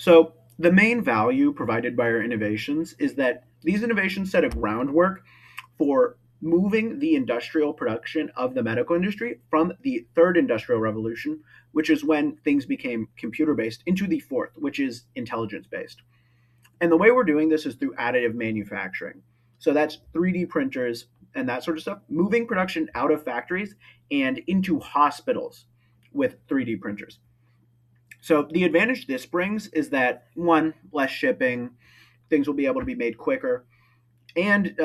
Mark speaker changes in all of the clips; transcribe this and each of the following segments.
Speaker 1: So, the main value provided by our innovations is that these innovations set a groundwork for moving the industrial production of the medical industry from the third industrial revolution, which is when things became computer based, into the fourth, which is intelligence based. And the way we're doing this is through additive manufacturing. So that's 3D printers and that sort of stuff, moving production out of factories and into hospitals with 3D printers. So the advantage this brings is that one, less shipping, things will be able to be made quicker, and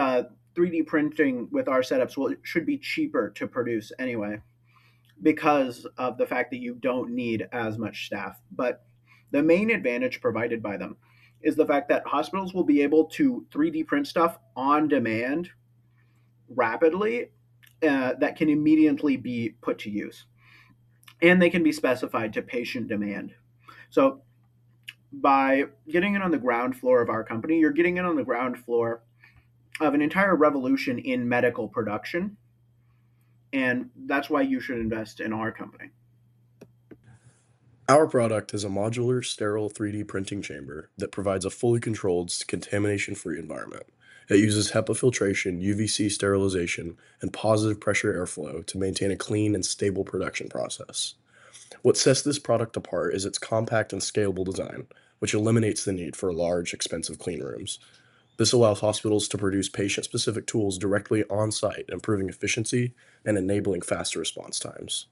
Speaker 1: 3D printing with our setups should be cheaper to produce anyway because of the fact that you don't need as much staff. But the main advantage provided by them is the fact that hospitals will be able to 3D print stuff on demand rapidly that can immediately be put to use. And they can be specified to patient demand. So by getting it on the ground floor of our company, you're getting it on the ground floor of an entire revolution in medical production. And that's why you should invest in our company.
Speaker 2: Our product is a modular, sterile 3D printing chamber that provides a fully controlled, contamination-free environment. It uses HEPA filtration, UVC sterilization, and positive pressure airflow to maintain a clean and stable production process. What sets this product apart is its compact and scalable design, which eliminates the need for large, expensive clean rooms. This allows hospitals to produce patient-specific tools directly on-site, improving efficiency and enabling faster response times.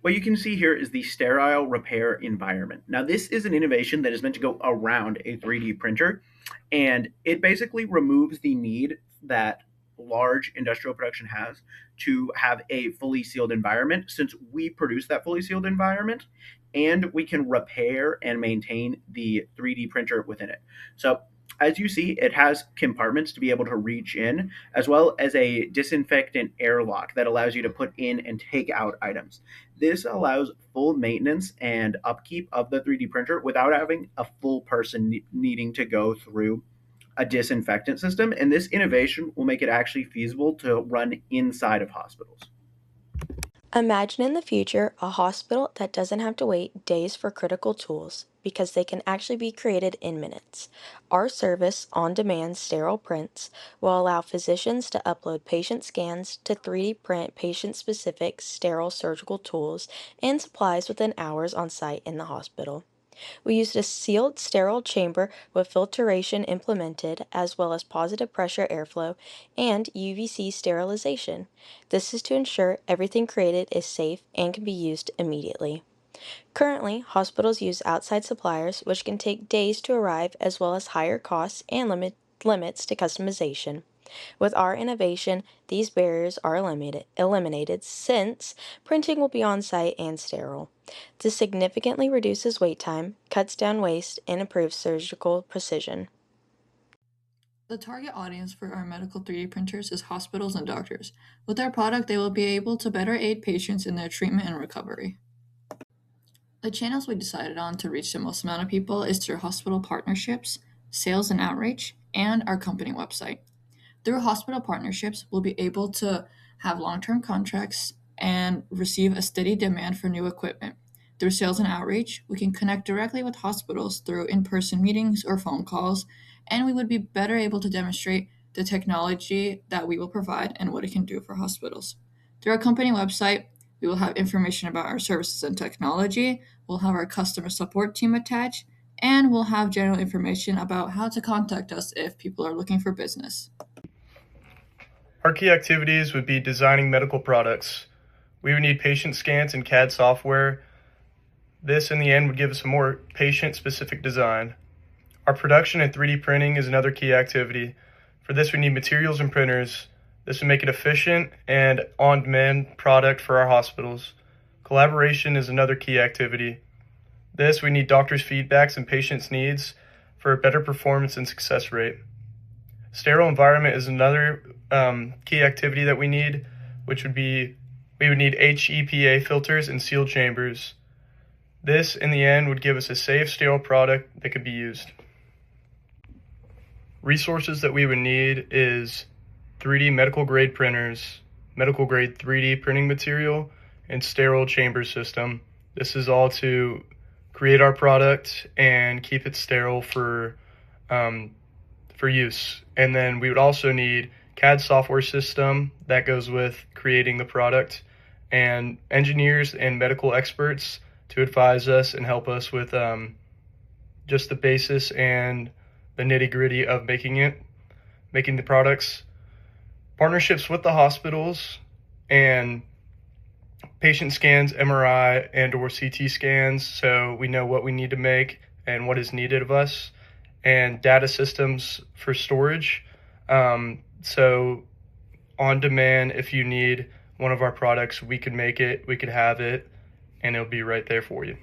Speaker 1: What you can see here is the sterile repair environment. Now, this is an innovation that is meant to go around a 3D printer, and it basically removes the need that large industrial production has to have a fully sealed environment, since we produce that fully sealed environment and we can repair and maintain the 3D printer within it. So as you see, it has compartments to be able to reach in, as well as a disinfectant airlock that allows you to put in and take out items. This allows full maintenance and upkeep of the 3D printer without having a full person needing to go through a disinfectant system. And this innovation will make it actually feasible to run inside of hospitals.
Speaker 3: Imagine in the future a hospital that doesn't have to wait days for critical tools because they can actually be created in minutes. Our service, on demand sterile prints, will allow physicians to upload patient scans to 3D print patient specific sterile surgical tools and supplies within hours on site in the hospital. We used a sealed, sterile chamber with filtration implemented, as well as positive pressure airflow and UVC sterilization. This is to ensure everything created is safe and can be used immediately. Currently, hospitals use outside suppliers, which can take days to arrive, as well as higher costs and limits to customization. With our innovation, these barriers are eliminated since printing will be on site and sterile. This significantly reduces wait time, cuts down waste, and improves surgical precision.
Speaker 4: The target audience for our medical 3D printers is hospitals and doctors. With our product, they will be able to better aid patients in their treatment and recovery. The channels we decided on to reach the most amount of people is through hospital partnerships, sales and outreach, and our company website. Through hospital partnerships, we'll be able to have long-term contracts and receive a steady demand for new equipment. Through sales and outreach, we can connect directly with hospitals through in-person meetings or phone calls, and we would be better able to demonstrate the technology that we will provide and what it can do for hospitals. Through our company website, we will have information about our services and technology, we'll have our customer support team attached, and we'll have general information about how to contact us if people are looking for business.
Speaker 5: Our key activities would be designing medical products. We would need patient scans and CAD software. This, in the end, would give us a more patient-specific design. Our production and 3D printing is another key activity. For this, we need materials and printers. This would make it efficient and on-demand product for our hospitals. Collaboration is another key activity. This, we need doctors' feedbacks and patients' needs for a better performance and success rate. Sterile environment is another key activity that we need, which would be we would need HEPA filters and sealed chambers. This, in the end, would give us a safe, sterile product that could be used. Resources that we would need is 3D medical grade printers, medical grade 3D printing material, and sterile chamber system. This is all to create our product and keep it sterile for use. And then we would also need CAD software system that goes with creating the product, and engineers and medical experts to advise us and help us with just the basis and the nitty-gritty of making the products. Partnerships with the hospitals and patient scans, MRI and or CT scans, so we know what we need to make and what is needed of us, and data systems for storage. So on demand, if you need one of our products, we can make it, we could have it, and it'll be right there for you.